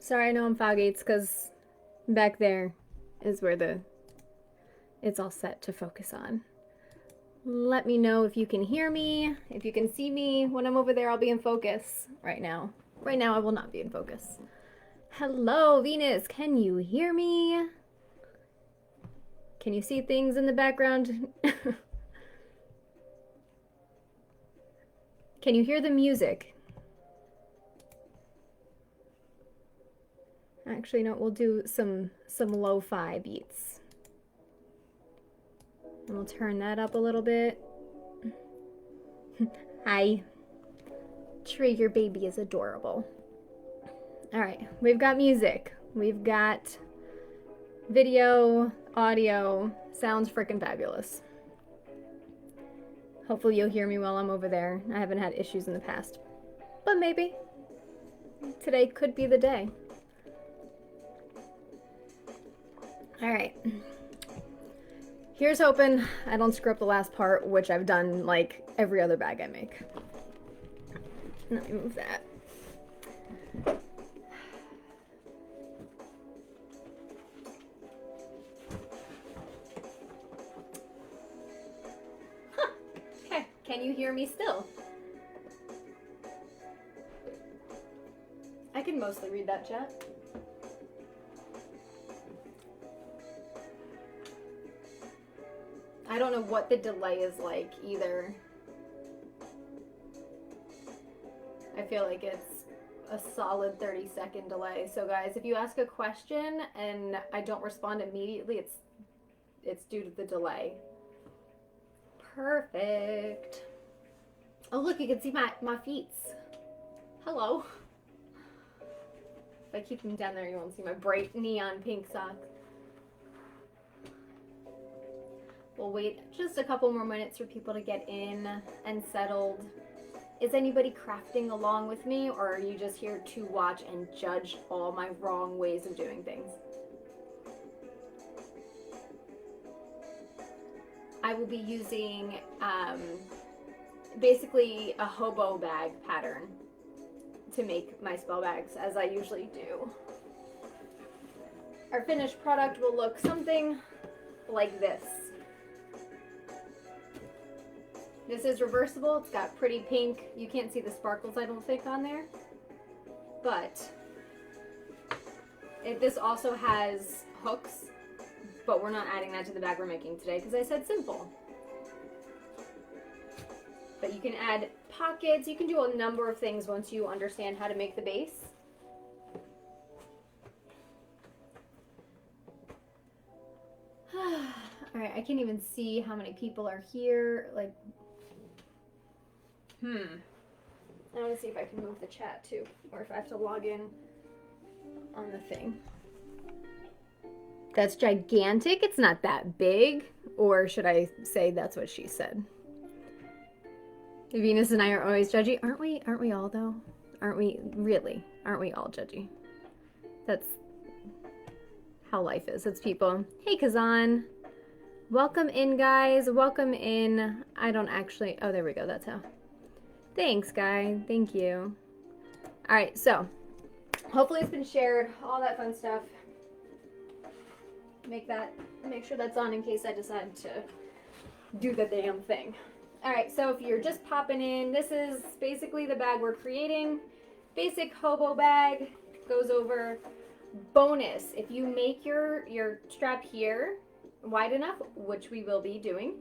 Sorry, I know I'm foggy. It's because back there is where it's all set to focus on. Let me know if you can hear me, if you can see me. When I'm over there, I'll be in focus right now. Right now, I will not be in focus. Hello, Venus. Can you hear me? Can you see things in the background? Can you hear the music? Actually, no, we'll do some lo-fi beats. And we'll turn that up a little bit. Hi. Tree, your baby is adorable. All right, we've got music. We've got video, audio. Sounds freaking fabulous. Hopefully you'll hear me while I'm over there. I haven't had issues in the past, but maybe. Today could be the day. All right. Here's hoping I don't screw up the last part, which I've done like every other bag I make. Let me move that. Huh. Okay. Can you hear me still? I can mostly read that chat. I don't know what the delay is like either. I feel like it's a solid 30-second delay. So guys, if you ask a question and I don't respond immediately, it's due to the delay. Perfect. Oh look, you can see my feet. Hello. If I keep them down there, you won't see my bright neon pink socks. We'll wait just a couple more minutes for people to get in and settled. Is anybody crafting along with me, or are you just here to watch and judge all my wrong ways of doing things? I will be using basically a hobo bag pattern to make my spell bags, as I usually do. Our finished product will look something like this. This is reversible. It's got pretty pink. You can't see the sparkles, I don't think, on there. But this also has hooks, but we're not adding that to the bag we're making today because I said simple. But you can add pockets. You can do a number of things once you understand how to make the base. All right, I can't even see how many people are here. Like, I want to see if I can move the chat too, or if I have to log in on the thing. That's gigantic. It's not that big. Or should I say that's what she said? Venus and I are always judgy. Aren't we? Aren't we all though? Aren't we? Really? Aren't we all judgy? That's how life is. It's people. Hey, Kazan. Welcome in, guys. Welcome in. I don't actually... Oh, there we go. That's how. Thanks, Guy. Thank you. All right, so hopefully it's been shared. All that fun stuff. Make sure that's on in case I decide to do the damn thing. All right, so if you're just popping in, this is basically the bag we're creating. Basic hobo bag goes over. Bonus, if you make your strap here wide enough, which we will be doing,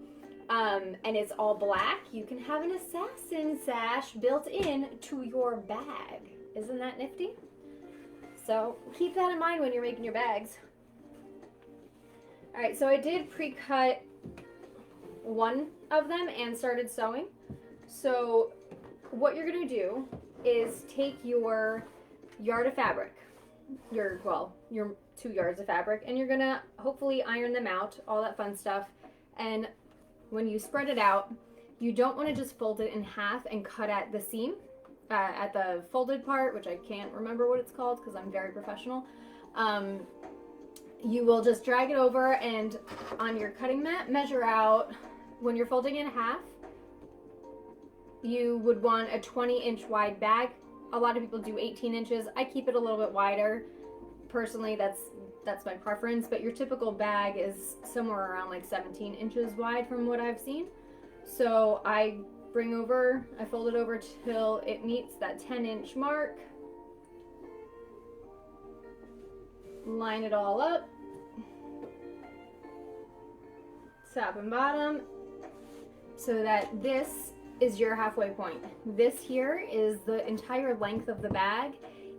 and it's all black, you can have an assassin sash built in to your bag. Isn't that nifty? So keep that in mind when you're making your bags. All right, so I did pre-cut one of them and started sewing. So what you're gonna do is take your yard of fabric, your 2 yards of fabric, and you're gonna hopefully iron them out, all that fun stuff. And when you spread it out, you don't want to just fold it in half and cut at the seam, at the folded part, which I can't remember what it's called because I'm very professional. You will just drag it over and on your cutting mat, measure out, when you're folding in half, you would want a 20-inch wide bag. A lot of people do 18 inches. I keep it a little bit wider. Personally, that's my preference, but your typical bag is somewhere around like 17 inches wide from what I've seen. So I fold it over till it meets that 10-inch mark. Line it all up, top and bottom, so that this is your halfway point. This here is the entire length of the bag.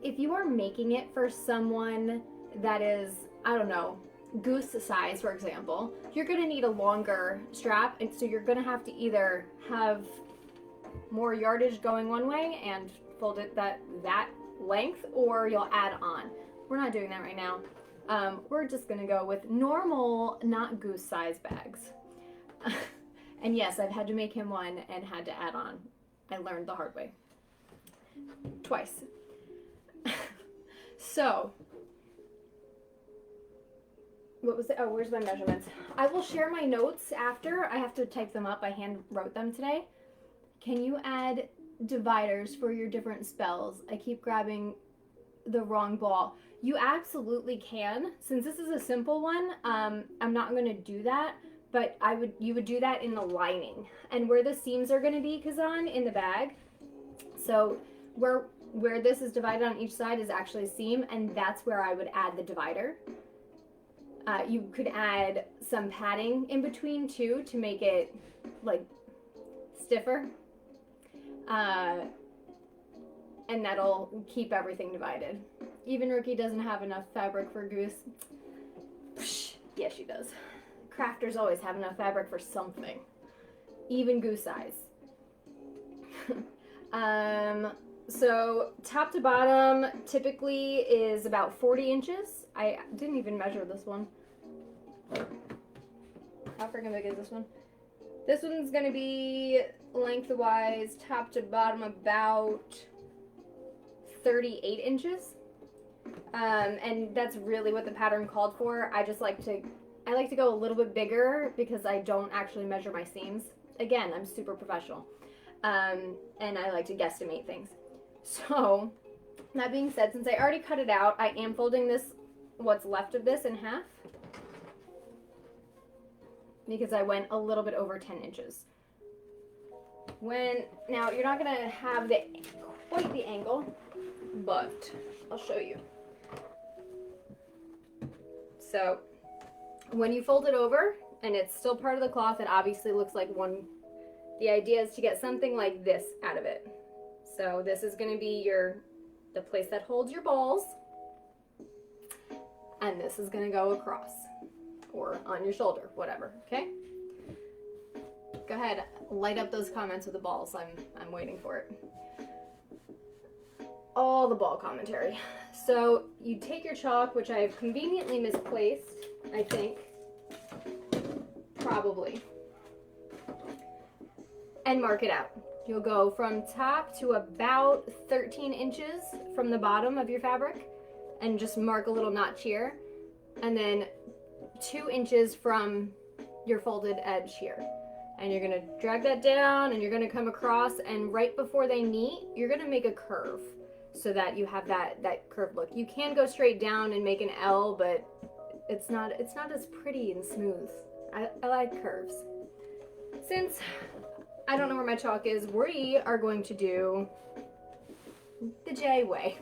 If you are making it for someone that is, I don't know, goose size, for example, you're gonna need a longer strap, and so you're gonna have to either have more yardage going one way and fold it that length, or you'll add on. We're not doing that right now. We're just gonna go with normal, not goose size bags. And yes, I've had to make him one and had to add on. I learned the hard way. Twice. So, what was it? Oh, where's my measurements? I will share my notes after. I have to type them up. I hand wrote them today. Can you add dividers for your different spells? I keep grabbing the wrong ball. You absolutely can. Since this is a simple one, I'm not going to do that, but you would do that in the lining and where the seams are going to be, Kazan, in the bag. So where this is divided on each side is actually a seam, and that's where I would add the divider. You could add some padding in between too to make it like stiffer. And that'll keep everything divided. Even Rookie doesn't have enough fabric for goose. Psh, yes, she does. Crafters always have enough fabric for something. Even goose size. So top to bottom typically is about 40 inches. I didn't even measure this one. How freaking big is this one? This one's gonna be lengthwise, top to bottom, about 38 inches. And that's really what the pattern called for. I like to go a little bit bigger because I don't actually measure my seams. Again, I'm super professional. And I like to guesstimate things. So, that being said, since I already cut it out, I am folding this, what's left of this, in half. Because I went a little bit over 10 inches. Now, you're not going to have quite the angle, but I'll show you. So, when you fold it over, and it's still part of the cloth, it obviously looks like one. The idea is to get something like this out of it. So this is going to be the place that holds your balls, and this is going to go across, or on your shoulder, whatever, okay? Go ahead, light up those comments with the balls. I'm waiting for it. All the ball commentary. So you take your chalk, which I have conveniently misplaced, I think, probably, and mark it out. You'll go from top to about 13 inches from the bottom of your fabric, and just mark a little notch here, and then 2 inches from your folded edge here. And you're gonna drag that down, and you're gonna come across, and right before they meet, you're gonna make a curve so that you have that curved look. You can go straight down and make an L, but it's not as pretty and smooth. I like curves. Since I don't know where my chalk is, we are going to do the J way.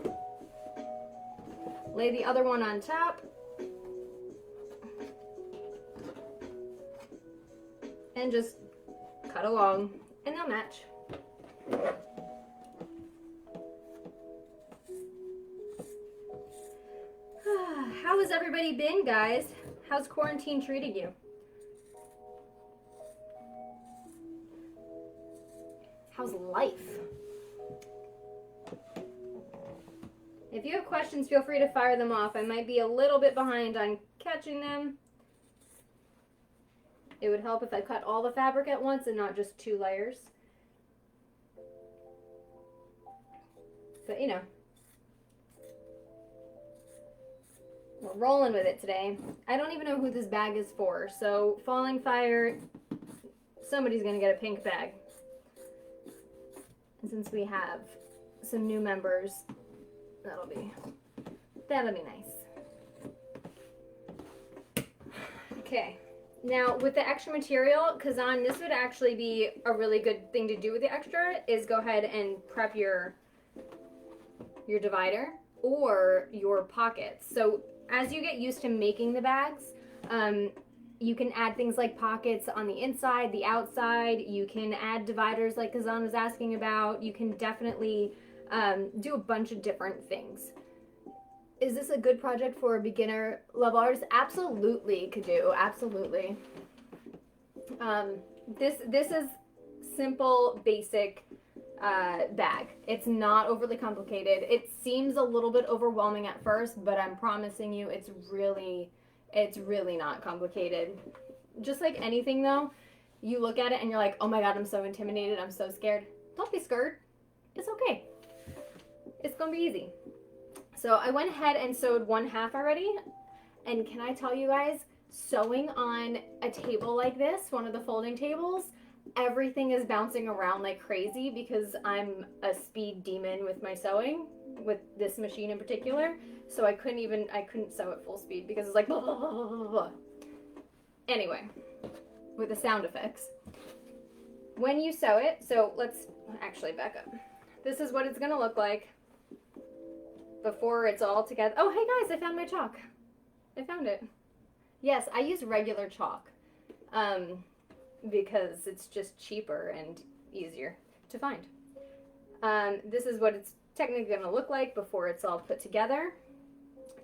Lay the other one on top. And just cut along, and they'll match. How has everybody been, guys? How's quarantine treating you? How's life? If you have questions, feel free to fire them off. I might be a little bit behind on catching them. It would help if I cut all the fabric at once and not just 2 layers. But, you know. We're rolling with it today. I don't even know who this bag is for. So, Falling Fire, somebody's going to get a pink bag. And since we have some new members. That'll be nice. Okay. Now, with the extra material, Kazan, this would actually be a really good thing to do with the extra, is go ahead and prep your divider or your pockets. So as you get used to making the bags, you can add things like pockets on the inside, the outside. You can add dividers like Kazan was asking about. You can definitely do a bunch of different things. Is this a good project for a beginner level artist? Absolutely, Kadu, absolutely. This is simple, basic bag. It's not overly complicated. It seems a little bit overwhelming at first, but I'm promising you it's really not complicated. Just like anything though, you look at it and you're like, oh my god, I'm so intimidated, I'm so scared. Don't be scared. It's okay. It's gonna be easy. So I went ahead and sewed 1/2 already, and can I tell you guys, sewing on a table like this, one of the folding tables, everything is bouncing around like crazy because I'm a speed demon with my sewing, with this machine in particular. So I couldn't sew at full speed because it's like blah, blah, blah, blah, blah, blah. Anyway, with the sound effects. When you sew it, so let's actually back up. This is what it's gonna look like before it's all together. Oh, hey guys, I found my chalk. I found it. Yes, I use regular chalk because it's just cheaper and easier to find. This is what it's technically going to look like before it's all put together.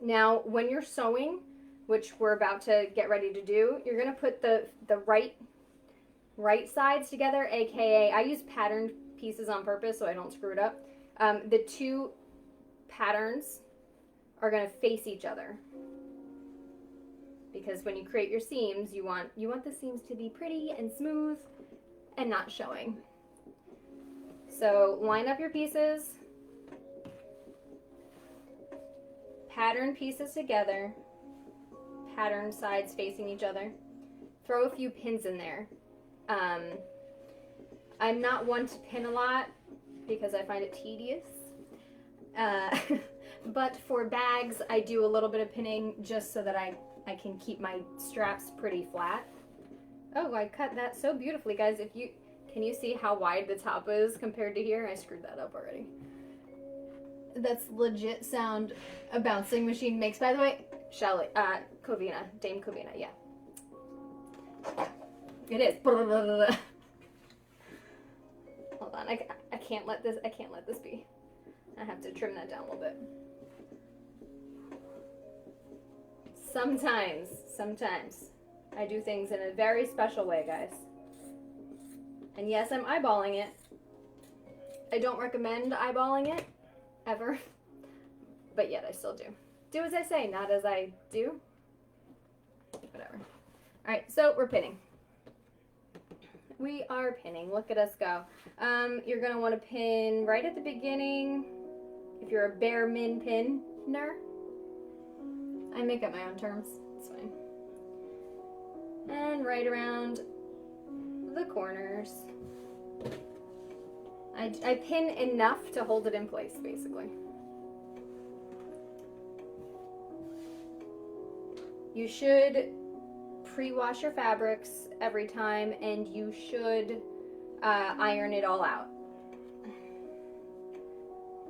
Now, when you're sewing, which we're about to get ready to do, you're going to put the right sides together, aka I use patterned pieces on purpose so I don't screw it up. The two patterns are going to face each other, because when you create your seams, you want the seams to be pretty and smooth and not showing. So line up your pieces, pattern pieces together, pattern sides facing each other. Throw a few pins in there. I'm not one to pin a lot because I find it tedious. But for bags, I do a little bit of pinning just so that I can keep my straps pretty flat. Oh, I cut that so beautifully, guys. Can you see how wide the top is compared to here? I screwed that up already. That's legit sound a bouncing machine makes. By the way, Shelly, Covina, Dame Covina, yeah. It is. Hold on, I can't let this be. I have to trim that down a little bit. Sometimes I do things in a very special way, guys. And yes, I'm eyeballing it. I don't recommend eyeballing it, ever. But yet I still do. Do as I say, not as I do. Whatever. Alright, so we're pinning. We are pinning. Look at us go. You're going to want to pin right at the beginning. If you're a bare min pinner. I make up my own terms. It's fine. And right around the corners. I pin enough to hold it in place, basically. You should pre-wash your fabrics every time, and you should iron it all out.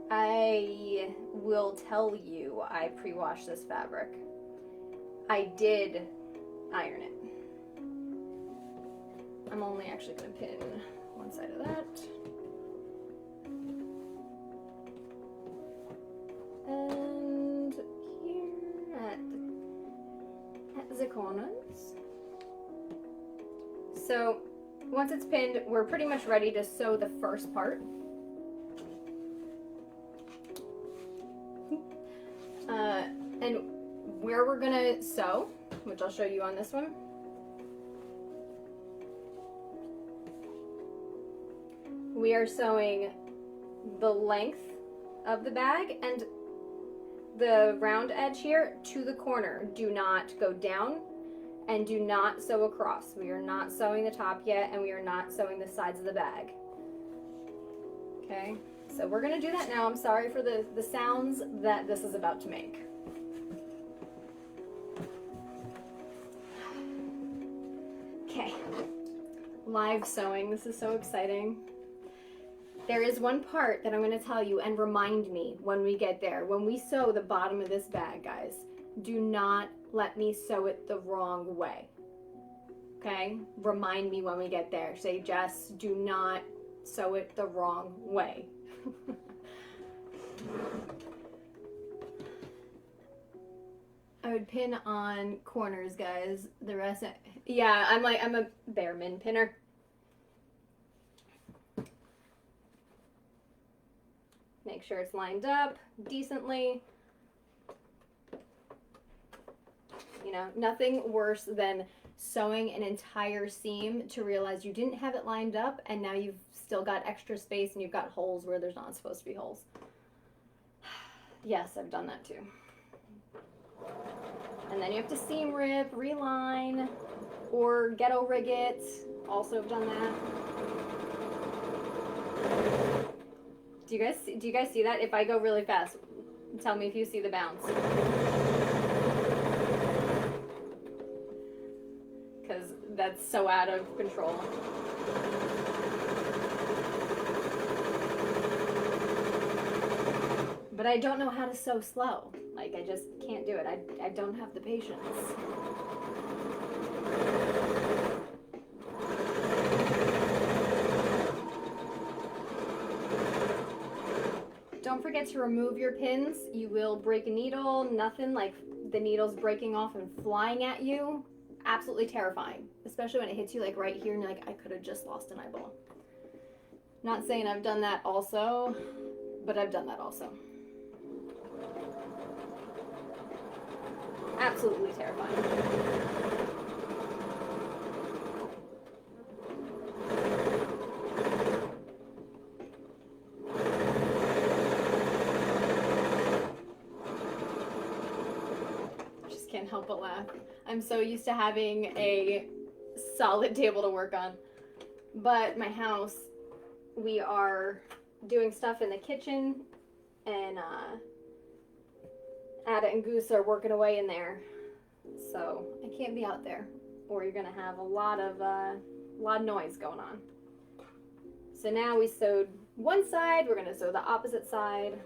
I will tell you I pre-washed this fabric. I did iron it. I'm only actually going to pin one side of that. And here at the corners. So once it's pinned, we're pretty much ready to sew the first part. And where we're gonna sew, which I'll show you on this one, we are sewing the length of the bag and the round edge here to the corner. Do not go down and do not sew across. We are not sewing the top yet, and we are not sewing the sides of the bag. Okay, So we're gonna do that now. I'm sorry for the sounds that this is about to make. Okay, live sewing. This is so exciting. There is one part that I'm going to tell you and remind me when we get there. When we sew the bottom of this bag, guys, do not let me sew it the wrong way. Okay? Remind me when we get there. Say, Jess, do not sew it the wrong way. I would pin on corners, guys. The rest, yeah, I'm a Behrman pinner. Make sure it's lined up decently. You know, nothing worse than sewing an entire seam to realize you didn't have it lined up and now you've still got extra space and you've got holes where there's not supposed to be holes. Yes, I've done that too. And then you have to seam rip, reline, or ghetto rig it. Also have done that. Do you guys see that? If I go really fast, tell me if you see the bounce. Because that's so out of control. But I don't know how to sew slow. Like, I just can't do it. I don't have the patience. Don't forget to remove your pins. You will break a needle. Nothing like the needle's breaking off and flying at you. Absolutely terrifying. Especially when it hits you like right here and you're like, I could have just lost an eyeball. Not saying I've done that also, but I've done that also. Absolutely terrifying. Just can't help but laugh. I'm so used to having a solid table to work on. But my house, we are doing stuff in the kitchen, and Ada and Goose are working away in there, so I can't be out there, or you're gonna have a lot of noise going on. So now we sewed one side, we're gonna sew the opposite side.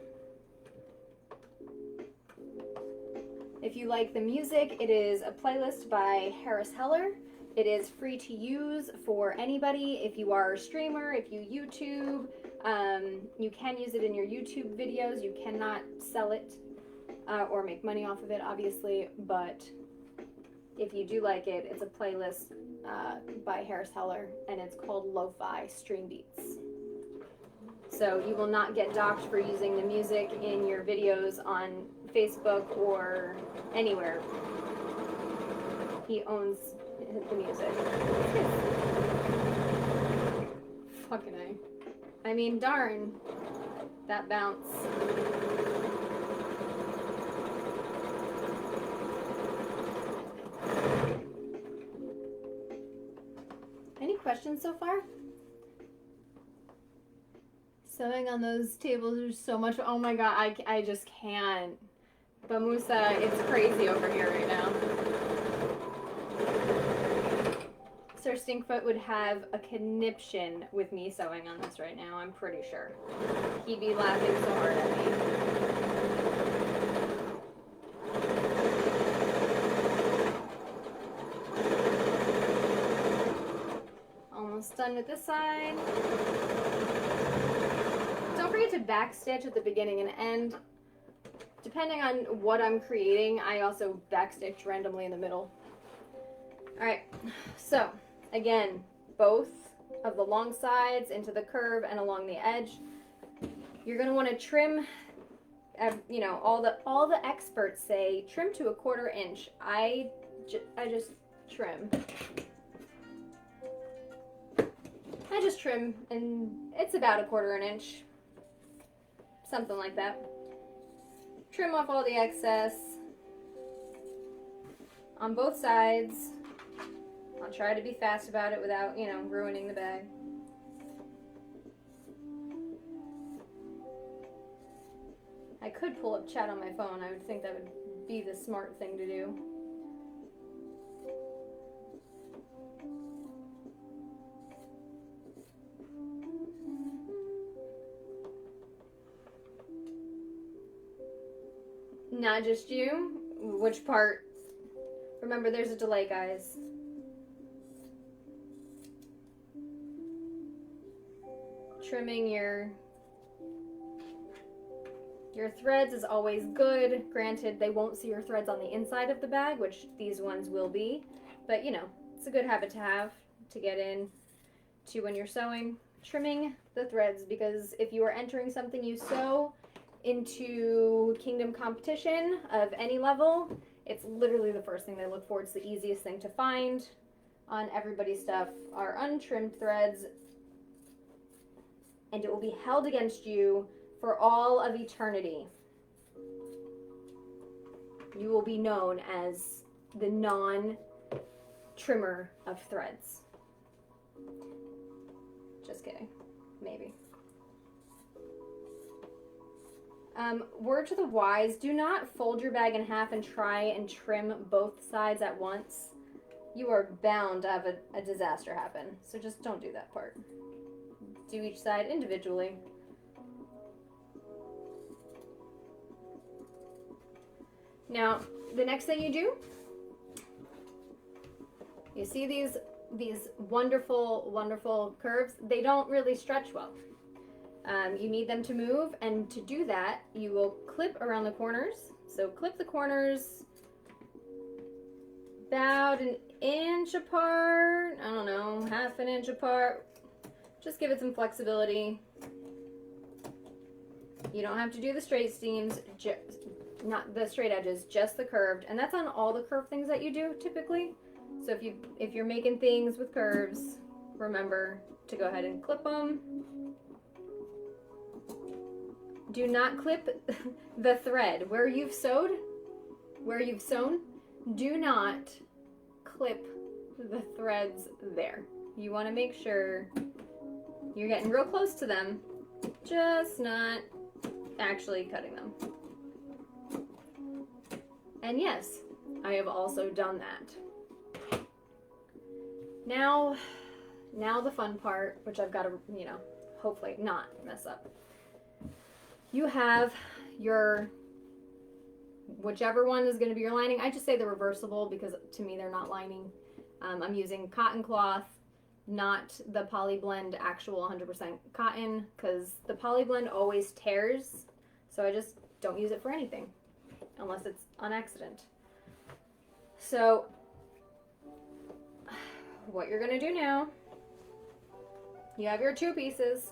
If you like the music, it is a playlist by Harris Heller. It is free to use for anybody. If you are a streamer, if you YouTube, you can use it in your YouTube videos. You cannot sell it or make money off of it, obviously, but if you do like it, it's a playlist by Harris Heller, and it's called Lo-Fi Stream Beats. So you will not get docked for using the music in your videos on Facebook or anywhere. He owns the music. Fucking A. I mean, darn. That bounce. Any questions so far? Sewing on those tables is so much. Oh my god, I just can't. But Musa, it's crazy over here right now. Sir Stinkfoot would have a conniption with me sewing on this right now, I'm pretty sure. He'd be laughing so hard at me. Almost done with this side. Don't forget to backstitch at the beginning and end. Depending on what I'm creating, I also backstitch randomly in the middle. Alright, so again, both of the long sides into the curve and along the edge. You're going to want to trim, you know, all the experts say trim to 1/4 inch. I just trim. I just trim, and it's about 1/4 inch. Something like that. Trim off all the excess on both sides. I'll try to be fast about it without, you know, ruining the bag. I could pull up chat on my phone. I would think that would be the smart thing to do. Not just you? Which part? Remember, there's a delay, guys. Trimming your threads is always good. Granted, they won't see your threads on the inside of the bag, which these ones will be. But, you know, it's a good habit to have to get in to when you're sewing. Trimming the threads, because if you are entering something you sew into Kingdom competition of any level, it's literally the first thing they look for. It's the easiest thing to find on everybody's stuff are untrimmed threads, and it will be held against you for all of eternity. You will be known as the non-trimmer of threads. Just kidding. Maybe. Word to the wise, do not fold your bag in half and try and trim both sides at once. You are bound to have a disaster happen. So just don't do that part. Do each side individually. Now, the next thing you do, you see these wonderful, wonderful curves. They don't really stretch well. You need them to move, and to do that, you will clip around the corners. So clip the corners about an inch apart, I don't know, half an inch apart. Just give it some flexibility. You don't have to do the straight seams, not the straight edges, just the curved. And that's on all the curved things that you do typically. So if you're making things with curves, remember to go ahead and clip them. Do not clip the thread where you've sewn. Do not clip the threads there. You want to make sure you're getting real close to them, just not actually cutting them. And yes, I have also done that. Now the fun part, which I've got to, hopefully not mess up. You have your, whichever one is going to be your lining. I just say the reversible because to me they're not lining. I'm using cotton cloth, not the poly blend actual 100% cotton, because the poly blend always tears. So I just don't use it for anything unless it's on accident. So what you're going to do now, you have your two pieces.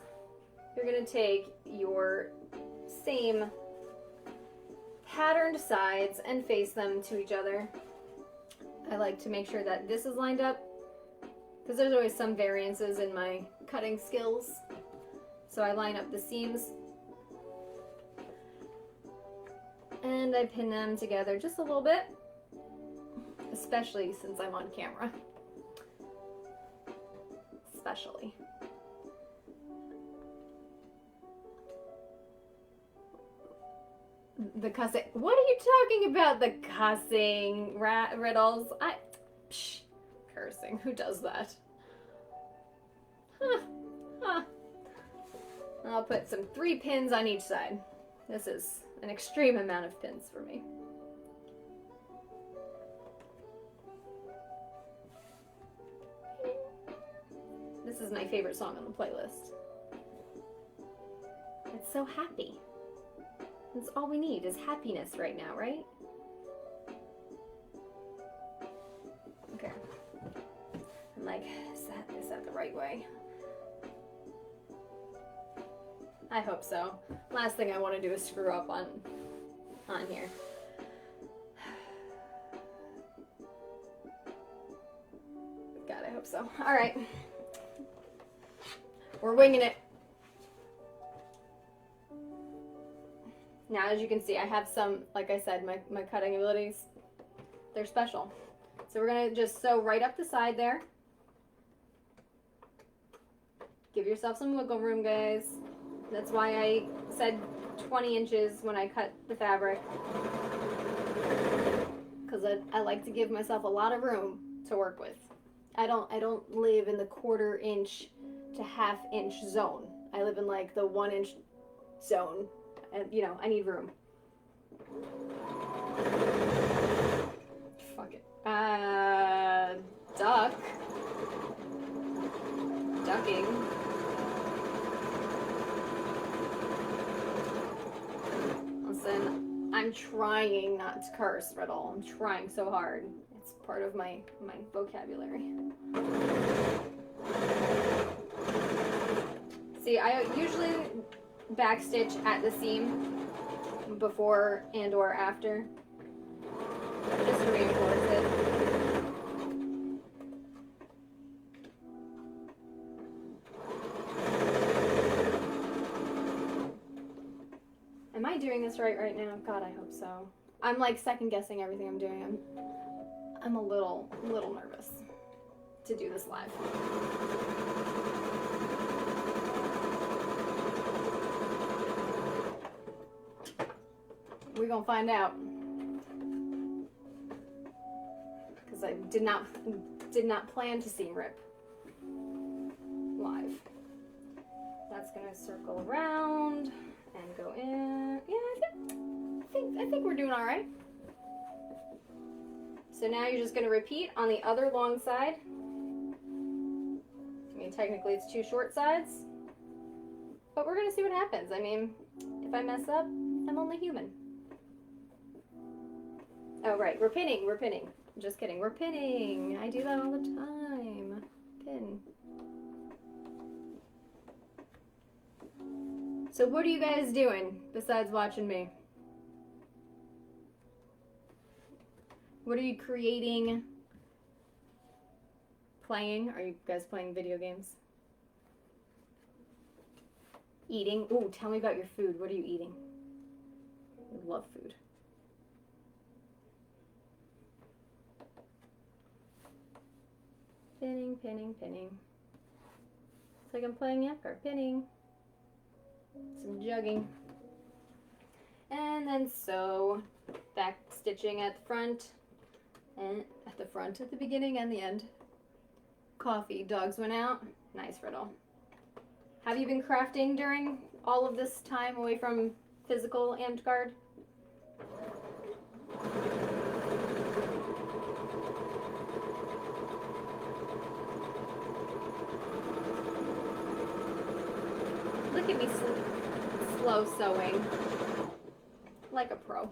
You're going to take your same patterned sides and face them to each other. I like to make sure that this is lined up because there's always some variances in my cutting skills. So I line up the seams and I pin them together just a little bit, especially since I'm on camera. Especially. The cussing. What are you talking about? The cussing riddles? Cursing. Who does that? Huh. I'll put some 3 pins on each side. This is an extreme amount of pins for me. This is my favorite song on the playlist. It's so happy. That's all we need is happiness right now, right? Okay. I'm like, is that the right way? I hope so. Last thing I want to do is screw up on here. God, I hope so. All right. We're winging it. Now, as you can see, I have some, like I said, my cutting abilities, they're special. So we're going to just sew right up the side there. Give yourself some wiggle room, guys. That's why I said 20 inches when I cut the fabric, because I like to give myself a lot of room to work with. I don't live in the 1/4 inch to 1/2 inch zone. I live in like the 1 inch zone, and you know, I need room. Fuck it. Ducking. Listen, I'm trying not to curse, Riddle. I'm trying so hard. It's part of my vocabulary. See, I usually backstitch at the seam before and or after, just to reinforce it. Am I doing this right now? God, I hope so. I'm like second guessing everything I'm doing. I'm a little nervous to do this live. We're gonna find out, because I did not plan to seam rip live. That's gonna circle around and go in. Yeah, I think we're doing all right. So now you're just gonna repeat on the other long side. I mean, technically it's 2 short sides, but we're gonna see what happens. I mean, if I mess up, I'm only human. Oh, right, we're pinning. Just kidding, we're pinning. I do that all the time. Pin. So what are you guys doing besides watching me? What are you creating? Playing? Are you guys playing video games? Eating? Ooh, tell me about your food. What are you eating? I love food. Pinning. It's like I'm playing Yakar. Pinning. Some jugging. And then sew. Back stitching at the front. And at the beginning and the end. Coffee. Dogs went out. Nice, Riddle. Have you been crafting during all of this time away from physical Amtgard? Look at me slow sewing. Like a pro.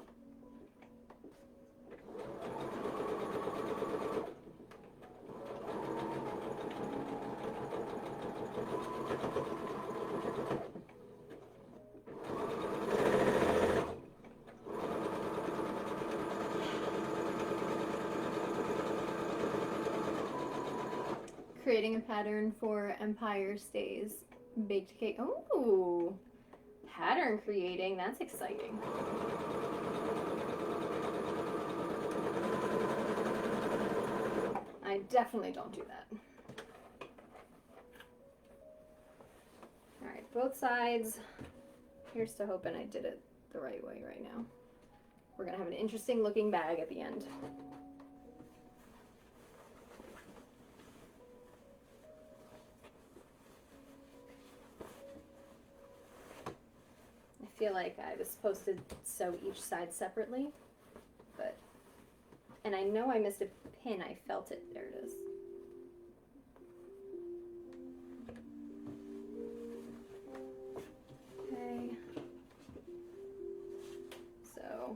Creating a pattern for Empire Stays baked cake. Oh, pattern creating. That's exciting. I definitely don't do that. All right, both sides. Here's to hoping I did it the right way right now. We're gonna have an interesting looking bag at the end. I feel like I was supposed to sew each side separately, and I know I missed a pin. I felt it. There it is. Okay. So,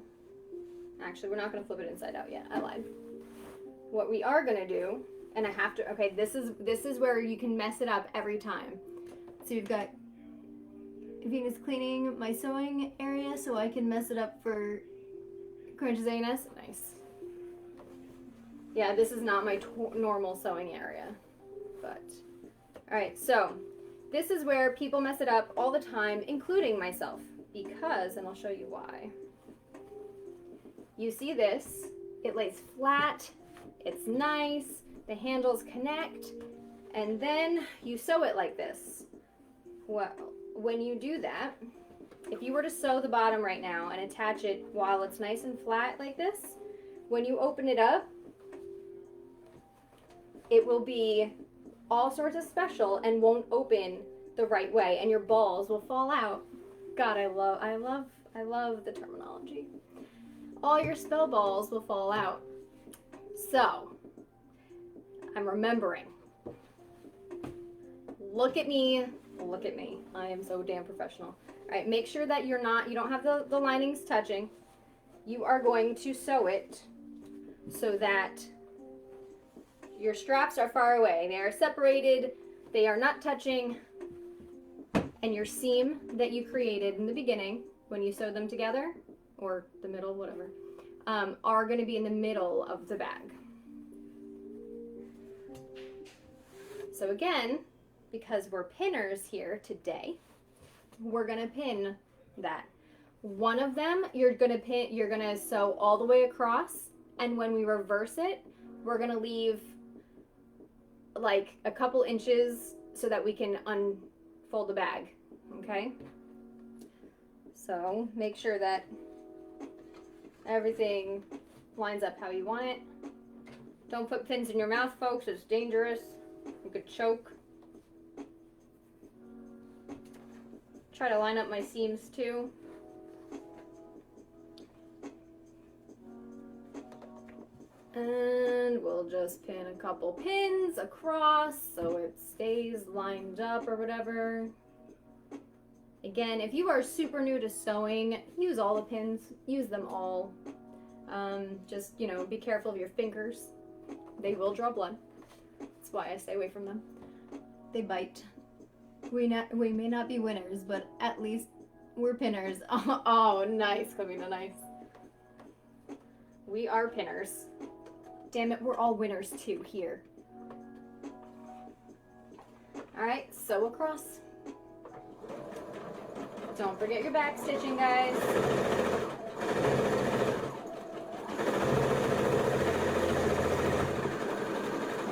actually, we're not going to flip it inside out yet. I lied. What we are going to do, and I have to, okay, this is where you can mess it up every time. So you've got Venus cleaning my sewing area so I can mess it up for Coronation. Nice. Yeah, this is not my normal sewing area, but all right. So this is where people mess it up all the time, including myself, because, and I'll show you why. You see this? It lays flat. It's nice. The handles connect, and then you sew it like this. Well, when you do that, if you were to sew the bottom right now and attach it while it's nice and flat like this, when you open it up, it will be all sorts of special and won't open the right way, and your balls will fall out. God, I love the terminology. All your spell balls will fall out. So, I'm remembering. Look at me. Look at me. I am so damn professional. All right, make sure that you don't have the linings touching. You are going to sew it so that your straps are far away. They are separated. They are not touching. And your seam that you created in the beginning when you sewed them together, or the middle, whatever, are going to be in the middle of the bag. So again, because we're pinners here today, we're going to pin that. One of them you're going to sew all the way across, and when we reverse it, we're going to leave like a couple inches so that we can unfold the bag, okay? So make sure that everything lines up how you want it. Don't put pins in your mouth, folks. It's dangerous. You could choke. Try to line up my seams too. And we'll just pin a couple pins across so it stays lined up or whatever. Again, if you are super new to sewing, use all the pins. Use them all. Just, you know, be careful of your fingers. They will draw blood. That's why I stay away from them. They bite. We may not be winners, but at least we're pinners. Oh, nice, Kavina, nice. We are pinners. Damn it, we're all winners too here. All right, sew across. Don't forget your back stitching, guys.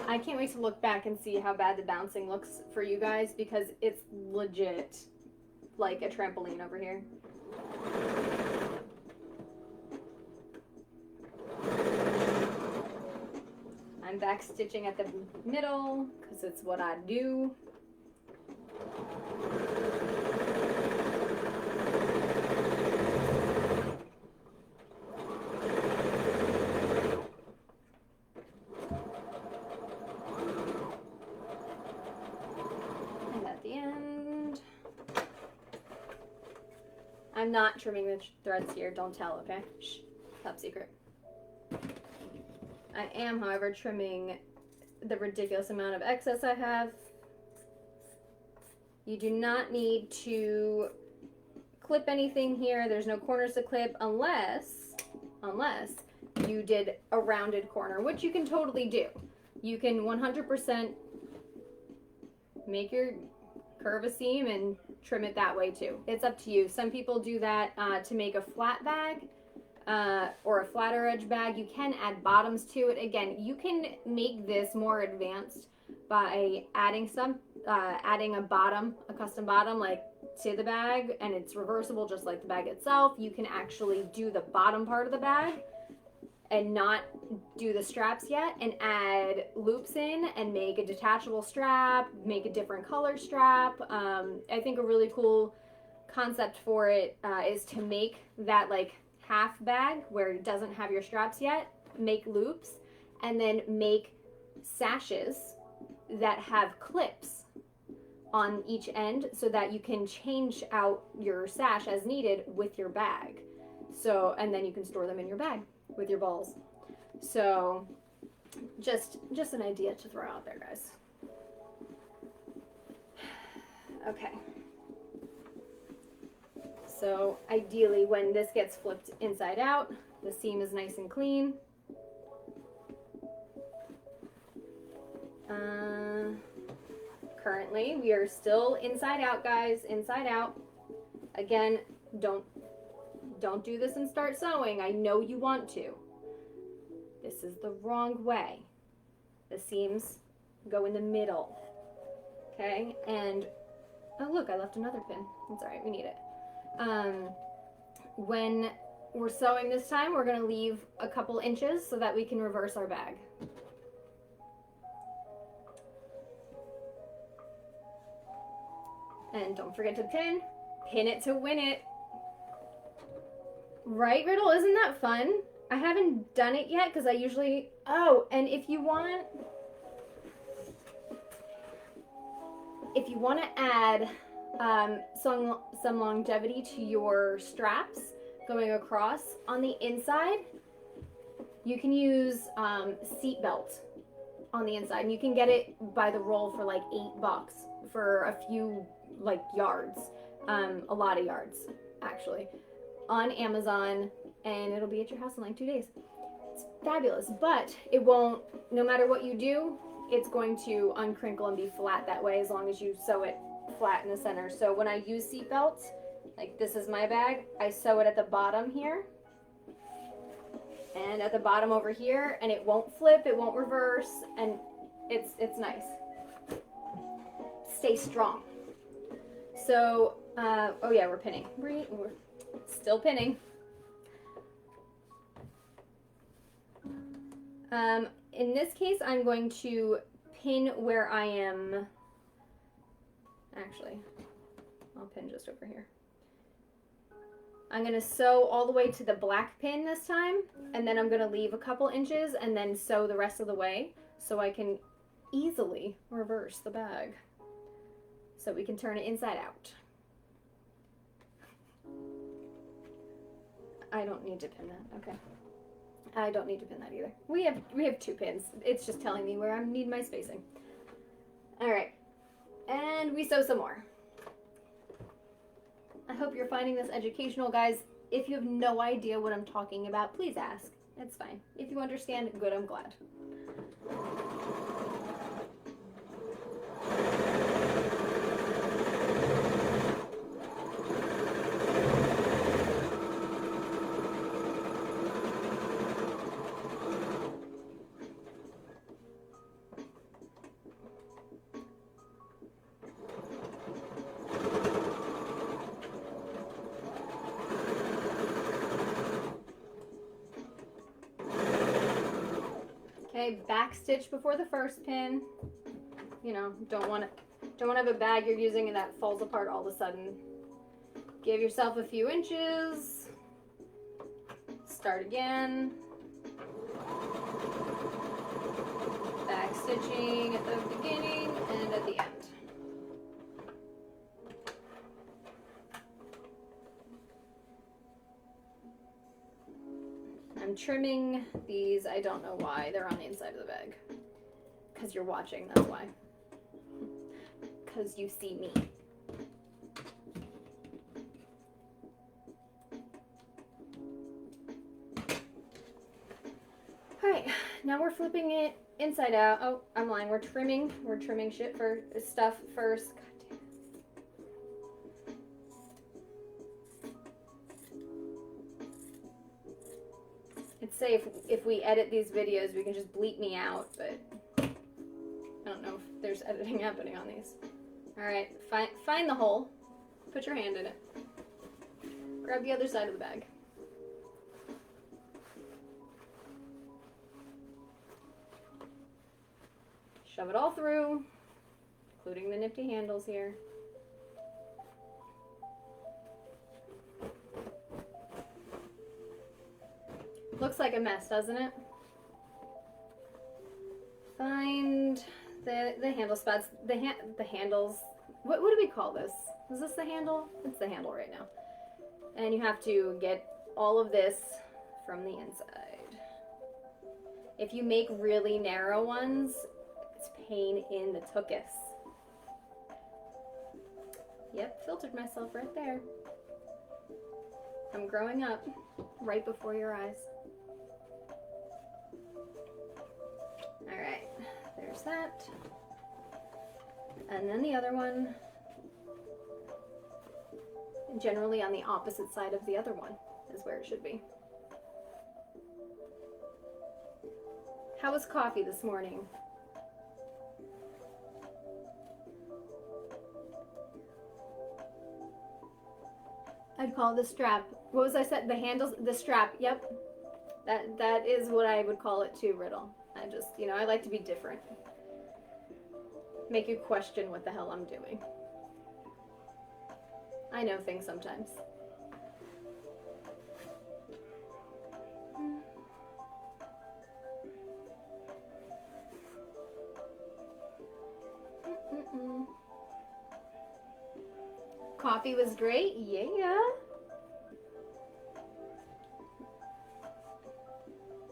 I can't wait to look back and see how bad the bouncing looks for you guys, because it's legit like a trampoline over here. I'm back stitching at the middle because it's what I do. And at the end, I'm not trimming the threads here. Don't tell, okay? Shh, top secret. I am, however, trimming the ridiculous amount of excess I have. You do not need to clip anything here. There's no corners to clip unless you did a rounded corner, which you can totally do. You can 100% make your curve a seam and trim it that way too. It's up to you. Some people do that to make a flat bag. Or a flatter edge bag. You can add bottoms to it. Again, you can make this more advanced by adding a bottom, a custom bottom, like to the bag, and it's reversible just like the bag itself. You can actually do the bottom part of the bag and not do the straps yet, and add loops in and make a detachable strap, make a different color strap. I think a really cool concept for it is to make that like half bag where it doesn't have your straps yet, make loops, and then make sashes that have clips on each end so that you can change out your sash as needed with your bag. So, and then you can store them in your bag with your balls. So just an idea to throw out there, guys. Okay. So ideally, when this gets flipped inside out, the seam is nice and clean. Currently, we are still inside out, guys, inside out. Again, don't do this and start sewing. I know you want to. This is the wrong way. The seams go in the middle, okay? And, oh look, I left another pin. That's all right, we need it. When we're sewing this time, we're going to leave a couple inches so that we can reverse our bag. And don't forget to pin. Pin it to win it. Right, Riddle? Isn't that fun? I haven't done it yet because I usually... Oh, and if you want to add some longevity to your straps going across on the inside, you can use seat belt on the inside. And you can get it by the roll for like $8 for a few like yards, a lot of yards actually, on Amazon, and it'll be at your house in like 2 days. It's fabulous, but it won't, no matter what you do, it's going to uncrinkle and be flat that way as long as you sew it flat in the center. So when I use seat belts, like this is my bag, I sew it at the bottom here and at the bottom over here, and it won't flip, it won't reverse, and it's nice. Stay strong. So, oh yeah, we're pinning. We're still pinning. In this case, I'm going to pin where I am. Actually, I'll pin just over here. I'm going to sew all the way to the black pin this time, and then I'm going to leave a couple inches and then sew the rest of the way so I can easily reverse the bag. So we can turn it inside out. I don't need to pin that. Okay. I don't need to pin that either. We have 2 pins. It's just telling me where I need my spacing. All right. And we sew some more. I hope you're finding this educational, guys. If you have no idea what I'm talking about, please ask. It's fine. If you understand, good, I'm glad. Okay, back stitch before the first pin. You know, don't want to have a bag you're using and that falls apart all of a sudden. Give yourself a few inches. Start again. Back stitching at the beginning and at the end. I'm trimming these. I don't know why. They're on the inside of the bag. Because you're watching, that's why. Because you see me. Alright, now we're flipping it inside out. Oh, I'm lying. We're trimming shit for stuff first. I'd say if we edit these videos, we can just bleep me out, but I don't know if there's editing happening on these. Alright, find the hole. Put your hand in it. Grab the other side of the bag. Shove it all through, including the nifty handles here. Looks like a mess, doesn't it? Find the handle spots, the handles. What do we call this? Is this the handle? It's the handle right now. And you have to get all of this from the inside. If you make really narrow ones, it's pain in the tuchus. Yep, filtered myself right there. I'm growing up right before your eyes. Alright, there's that. And then the other one, generally on the opposite side of the other one is where it should be. How was coffee this morning? I'd call the strap. What was I said? The handles, the strap. Yep. That is what I would call it too, Riddle. I just, you know, I like to be different. Make you question what the hell I'm doing. I know things sometimes. Coffee was great, yeah.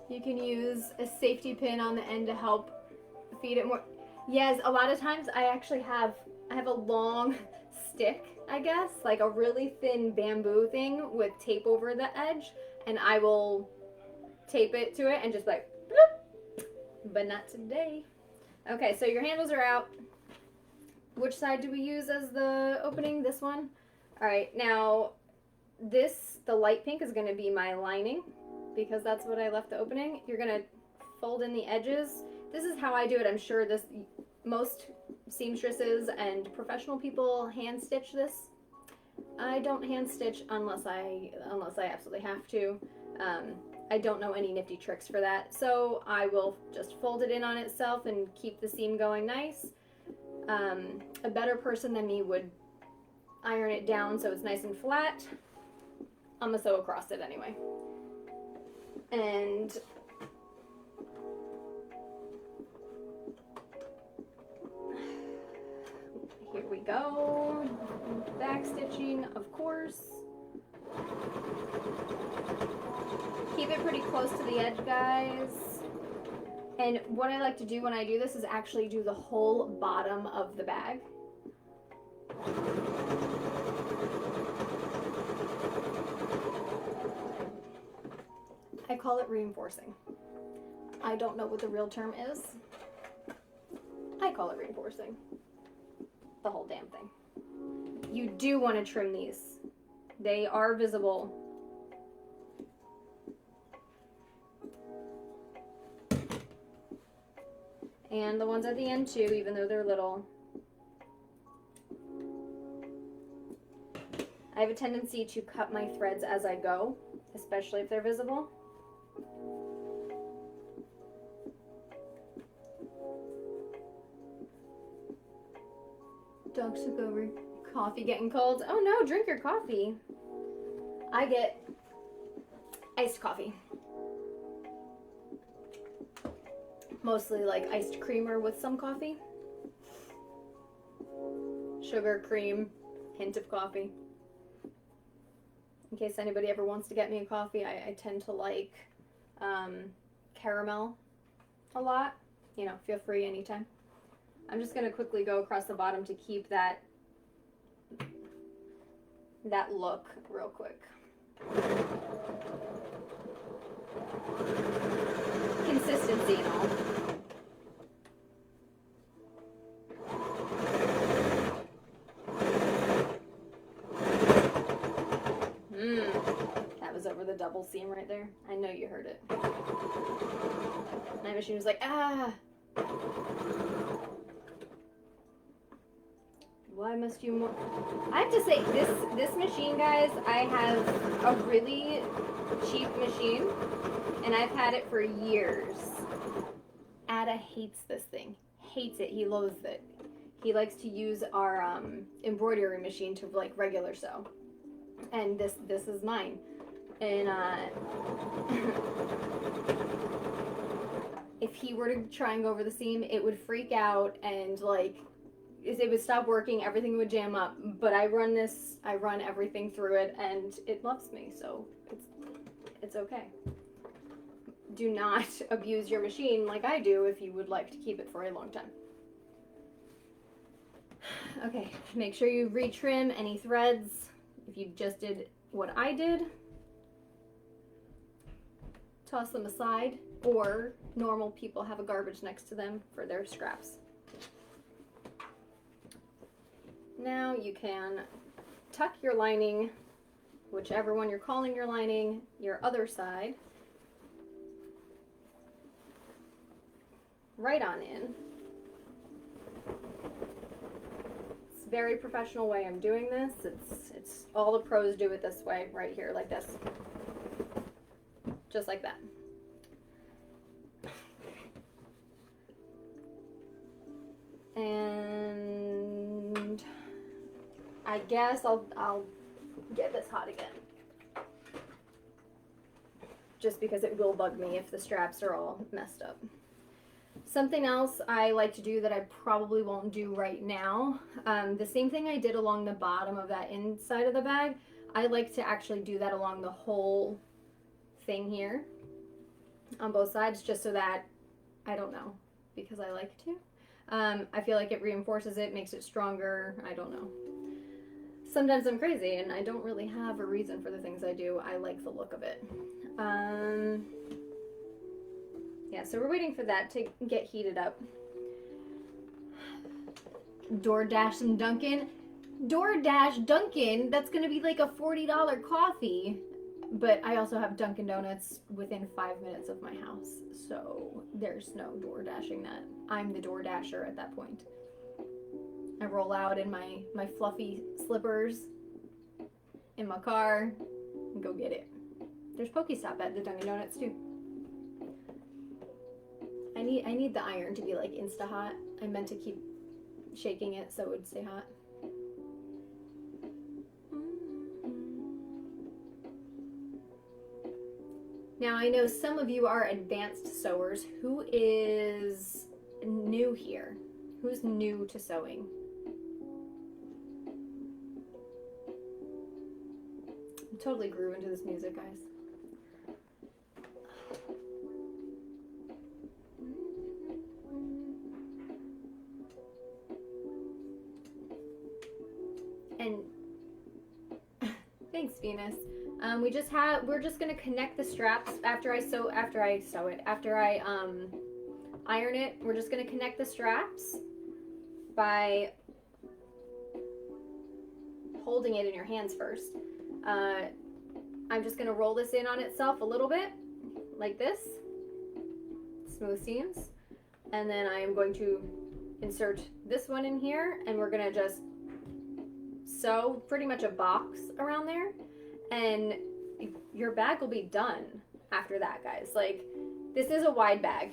You can use a safety pin on the end to help feed it more. Yes, a lot of times I actually have a long stick, I guess, like a really thin bamboo thing with tape over the edge, and I will tape it to it and just like, bloop, but not today. Okay, so your handles are out. Which side do we use as the opening? This one? All right, now this, the light pink is gonna be my lining because that's what I left the opening. You're gonna fold in the edges. This is how I do it. I'm sure most seamstresses and professional people hand stitch this. I don't hand stitch unless I absolutely have to. I don't know any nifty tricks for that, so I will just fold it in on itself and keep the seam going nice. A better person than me would iron it down so it's nice and flat. I'm gonna sew across it anyway. And here we go. Back stitching, of course. Keep it pretty close to the edge, guys. And what I like to do when I do this is actually do the whole bottom of the bag. I call it reinforcing. I don't know what the real term is. I call it reinforcing. The whole damn thing. You do want to trim these. They are visible. And the ones at the end too, even though they're little. I have a tendency to cut my threads as I go, especially if they're visible. Dogs took over. Coffee getting cold. Oh no, drink your coffee. I get iced coffee. Mostly like iced creamer with some coffee. Sugar, cream, hint of coffee. In case anybody ever wants to get me a coffee, I tend to like caramel a lot. You know, feel free anytime. I'm just gonna quickly go across the bottom to keep that look real quick. Consistency and all. That was over the double seam right there. I know you heard it. My machine was like, ah. Why must you more? I have to say, this machine, guys, I have a really cheap machine, and I've had it for years. Ada hates this thing. Hates it. He loathes it. He likes to use our embroidery machine to like regular sew. And this is mine. And if he were to try and go over the seam, it would freak out and like it would stop working, everything would jam up. But I run everything through it, and it loves me, so it's okay. Do not abuse your machine like I do if you would like to keep it for a long time. Okay, make sure you retrim any threads if you just did what I did. Toss them aside, or normal people have a garbage next to them for their scraps. Now you can tuck your lining, whichever one you're calling your lining, your other side, right on in. It's very professional way I'm doing this. It's all the pros do it this way, right here, like this. Just like that. And I guess I'll get this hot again. Just because it will bug me if the straps are all messed up. Something else I like to do that I probably won't do right now, the same thing I did along the bottom of that inside of the bag, I like to actually do that along the whole thing here on both sides, just so that, I don't know, because I like to. I feel like it reinforces it, makes it stronger, I don't know. Sometimes I'm crazy and I don't really have a reason for the things I do. I like the look of it. Yeah, so we're waiting for that to get heated up. DoorDash and Dunkin'. DoorDash Dunkin', that's gonna be like a $40 coffee. But I also have Dunkin' Donuts within 5 minutes of my house. So there's no DoorDashing that. I'm the DoorDasher at that point. I roll out in my fluffy slippers in my car and go get it. There's Pokestop at the Dunkin' Donuts too. I need the iron to be like insta hot. I meant to keep shaking it so it would stay hot. Now I know some of you are advanced sewers. Who is new here? Who's new to sewing? I'm totally groove into this music, guys. And thanks, Venus. We're just gonna connect the straps after I iron it. We're just gonna connect the straps by holding it in your hands first. I'm just gonna roll this in on itself a little bit, like this, smooth seams, and then I am going to insert this one in here, and we're gonna just sew pretty much a box around there, and your bag will be done after that, guys. Like, this is a wide bag.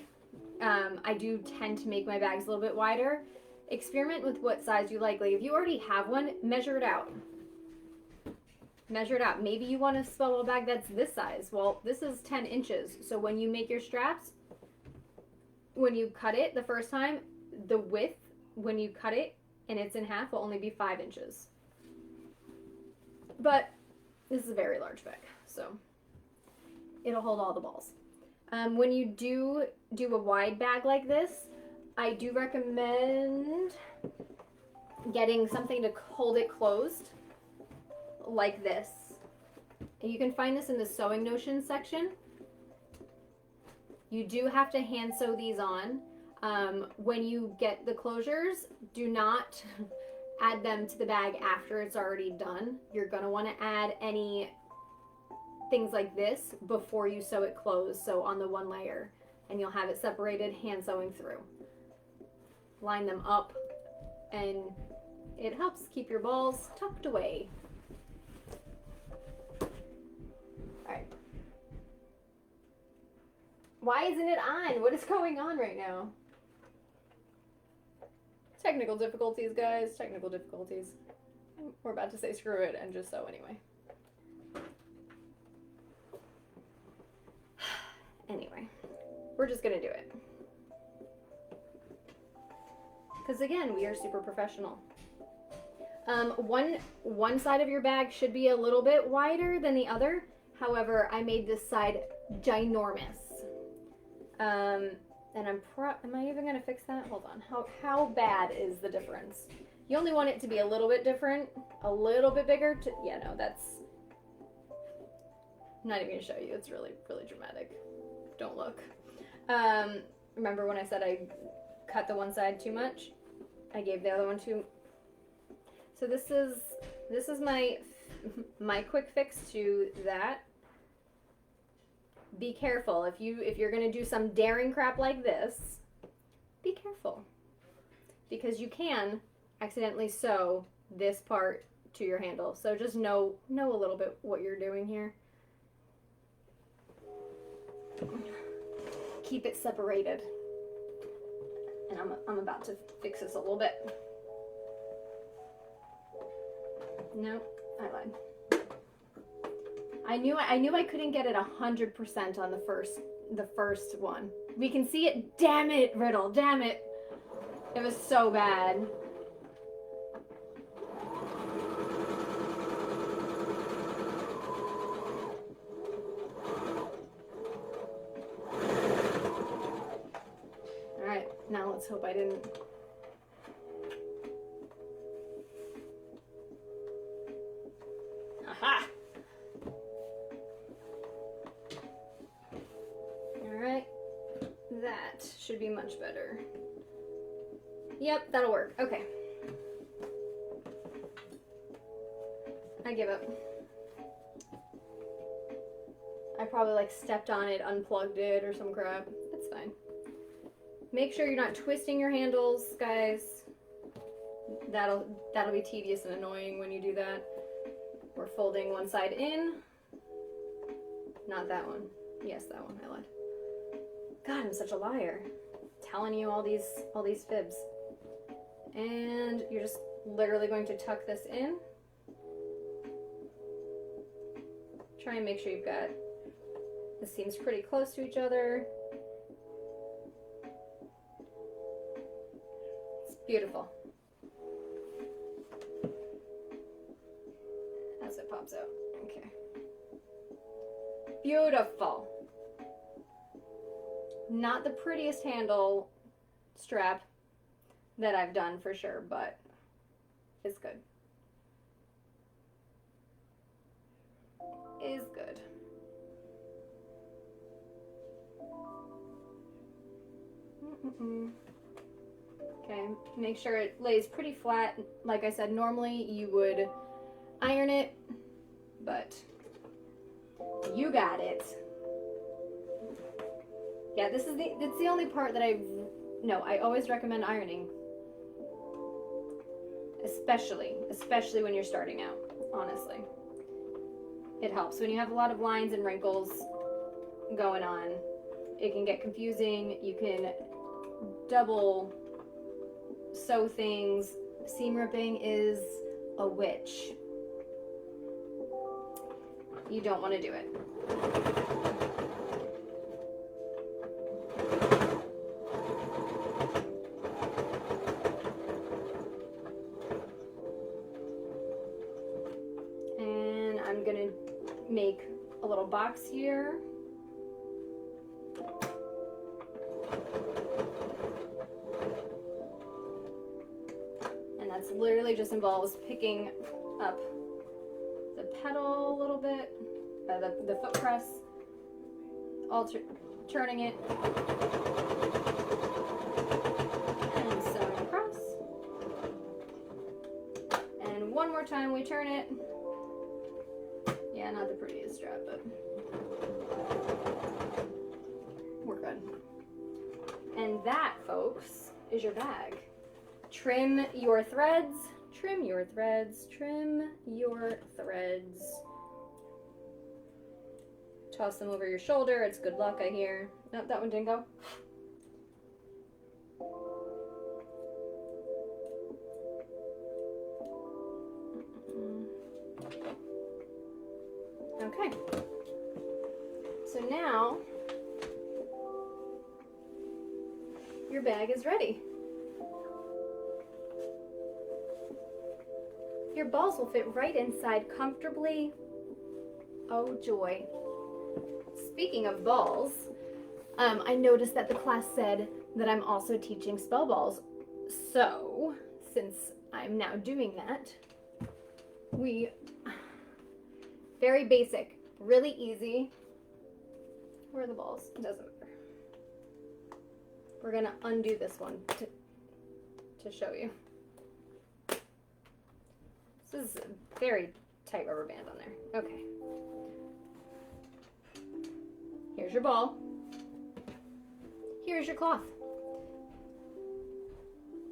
I do tend to make my bags a little bit wider. Experiment with what size you like. Like, if you already have one, measure it out. Measure it out. Maybe you want a Spellball bag that's this size. Well, this is 10 inches. So when you make your straps, when you cut it the first time, the width, when you cut it and it's in half, will only be 5 inches. But this is a very large bag, so it'll hold all the balls. When you do a wide bag like this, I do recommend getting something to hold it closed, like this. And you can find this in the sewing notions section. You do have to hand sew these on. When you get the closures, do not add them to the bag after it's already done. You're gonna want to add any things like this before you sew it closed, so on the one layer, and you'll have it separated, hand sewing through. Line them up, and it helps keep your balls tucked away. Alright. Why isn't it on? What is going on right now? Technical difficulties, guys. Technical difficulties. We're about to say screw it and just sew anyway. Anyway, we're just gonna do it. Because again, we are super professional. One side of your bag should be a little bit wider than the other. However, I made this side ginormous. And am I even gonna fix that? Hold on. How bad is the difference? You only want it to be a little bit different, a little bit bigger. Yeah, no, that's. I'm not even gonna show you. It's really, really dramatic. Don't look. Remember when I said I cut the one side too much? I gave the other one too. So this is my quick fix to that. Be careful. If you're gonna do some daring crap like this, be careful. Because you can accidentally sew this part to your handle. So just know a little bit what you're doing here. Keep it separated. And I'm about to fix this a little bit. No, I lied. I knew I couldn't get it 100% on the first one. We can see it. Damn it, Riddle. Damn it. It was so bad. All right, now let's hope I didn't. Aha! Alright, that should be much better. Yep, that'll work. Okay. I give up. I probably like stepped on it, unplugged it, or some crap. It's fine. Make sure you're not twisting your handles, guys. That'll be tedious and annoying when you do that. We're folding one side in. Not that one. Yes, that one. I lied. God, I'm such a liar. Telling you all these fibs. And you're just literally going to tuck this in. Try and make sure you've got the seams pretty close to each other. It's beautiful. As it pops out. Okay. Beautiful. Not the prettiest handle strap that I've done for sure, but it's good. Is good. Okay, make sure it lays pretty flat. Like I said, normally you would iron it, but you got it. Yeah, it's the only part that I always recommend ironing. Especially when you're starting out, honestly. It helps. When you have a lot of lines and wrinkles going on, it can get confusing. You can double sew things. Seam ripping is a witch. You don't want to do it. And I'm going to make a little box here. And that's literally just involves picking up the pedal a little bit, the foot press, turning it, and sewing across. And one more time we turn it. Yeah, not the prettiest strap, but we're good. And that, folks, is your bag. Trim your threads, trim your threads, trim your threads. Toss them over your shoulder. It's good luck, I hear. Nope, that one didn't go. Okay. So now your bag is ready. Your balls will fit right inside comfortably. Oh joy. Speaking of balls, I noticed that the class said that I'm also teaching Spellballs. So, since I'm now doing that, very basic, really easy. Where are the balls? It doesn't matter. We're gonna undo this one to show you. This is a very tight rubber band on there. Okay. Here's your ball. Here's your cloth.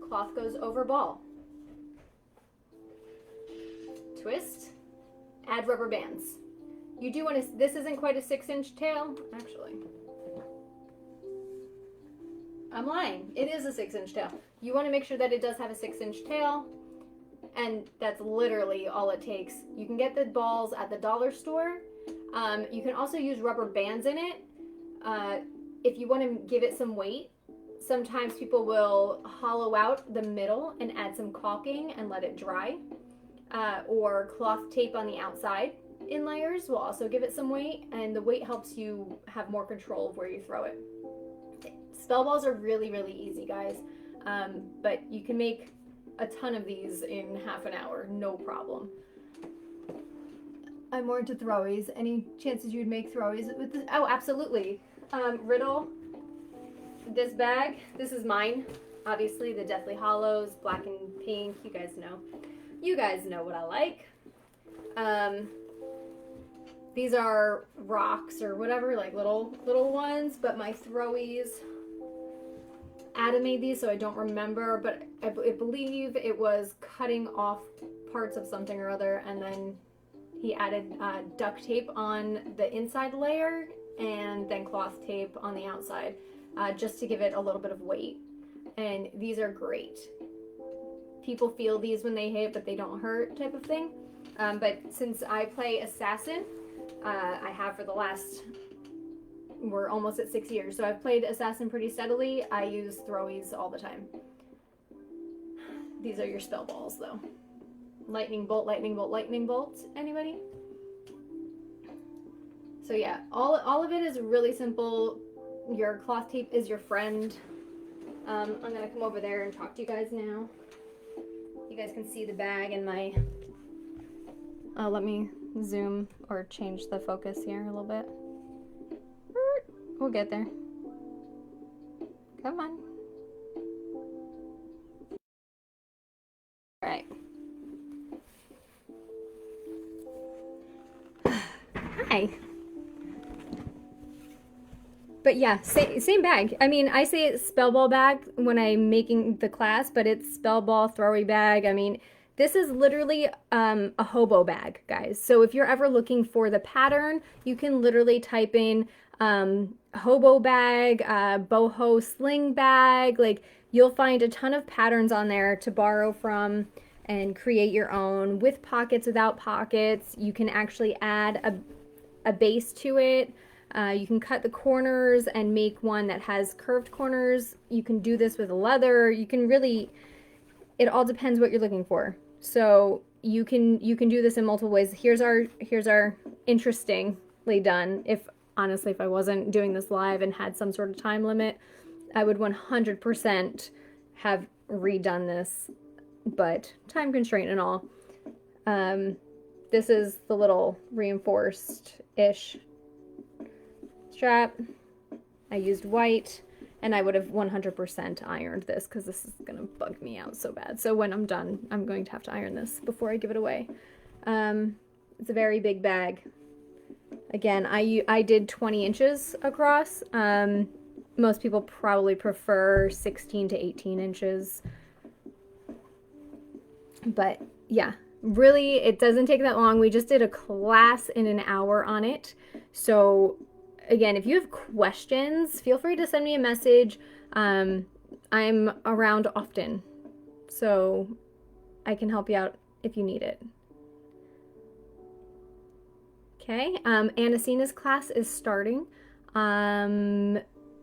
Cloth goes over ball. twist, add rubber bands. You do want to, this isn't quite a 6-inch tail, actually. I'm lying, it is a 6-inch tail. You want to make sure that it does have a 6-inch tail, and that's literally all it takes. You can get the balls at the dollar store. You can also use rubber bands in it. If you want to give it some weight, sometimes people will hollow out the middle and add some caulking and let it dry. Or cloth tape on the outside in layers will also give it some weight, and the weight helps you have more control of where you throw it. Spell balls are really, really easy, guys, but you can make a ton of these in half an hour, no problem. I'm more into throwies. Any chances you'd make throwies with this? Oh, absolutely. Riddle, this bag, this is mine. Obviously, the Deathly Hallows, black and pink, you guys know. You guys know what I like. These are rocks or whatever, like little ones, but my throwies, Adam made these, so I don't remember, but I believe it was cutting off parts of something or other, and then he added duct tape on the inside layer and then cloth tape on the outside, just to give it a little bit of weight. And these are great. People feel these when they hit, but they don't hurt type of thing. But since I play Assassin, I have for the last, we're almost at 6 years, so I've played Assassin pretty steadily. I use throwies all the time. These are your spell balls, though. Lightning bolt, lightning bolt, lightning bolt. Anybody? So yeah, all of it is really simple. Your cloth tape is your friend. I'm gonna come over there and talk to you guys now. You guys can see the bag and my, let me zoom or change the focus here a little bit. We'll get there. Come on. All right. Hi. But yeah, same bag. I mean, I say it's spellball bag when I'm making the class, but it's spellball throwy bag. I mean, this is literally a hobo bag, guys. So if you're ever looking for the pattern, you can literally type in hobo bag, boho sling bag. Like, you'll find a ton of patterns on there to borrow from and create your own with pockets, without pockets. You can actually add a base to it. You can cut the corners and make one that has curved corners. You can do this with leather. You can really, it all depends what you're looking for. So you can do this in multiple ways. Here's our interestingly done. Honestly, if I wasn't doing this live and had some sort of time limit, I would 100% have redone this, but time constraint and all. This is the little reinforced-ish strap. I used white, and I would have 100% ironed this because this is gonna bug me out so bad. So when I'm done, I'm going to have to iron this before I give it away. It's a very big bag. Again, I did 20 inches across. Most people probably prefer 16 to 18 inches. But yeah, really, it doesn't take that long. We just did a class in an hour on it. So again, if you have questions, feel free to send me a message. I'm around often, so I can help you out if you need it. Okay, Anasina's class is starting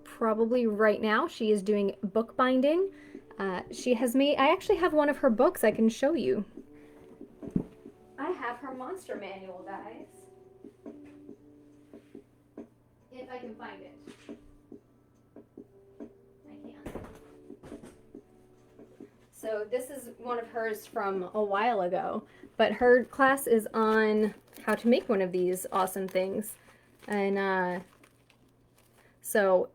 probably right now. She is doing bookbinding. She has made, I actually have one of her books I can show you. I have her monster manual, guys. If I can find it. I can. So this is one of hers from a while ago, but her class is on how to make one of these awesome things. And so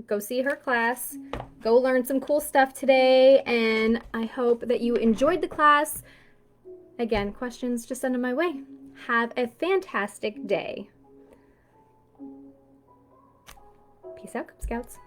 go see her class, go learn some cool stuff today, and I hope that you enjoyed the class. Again, questions, just send them my way. Have a fantastic day. Peace out, Cub Scouts.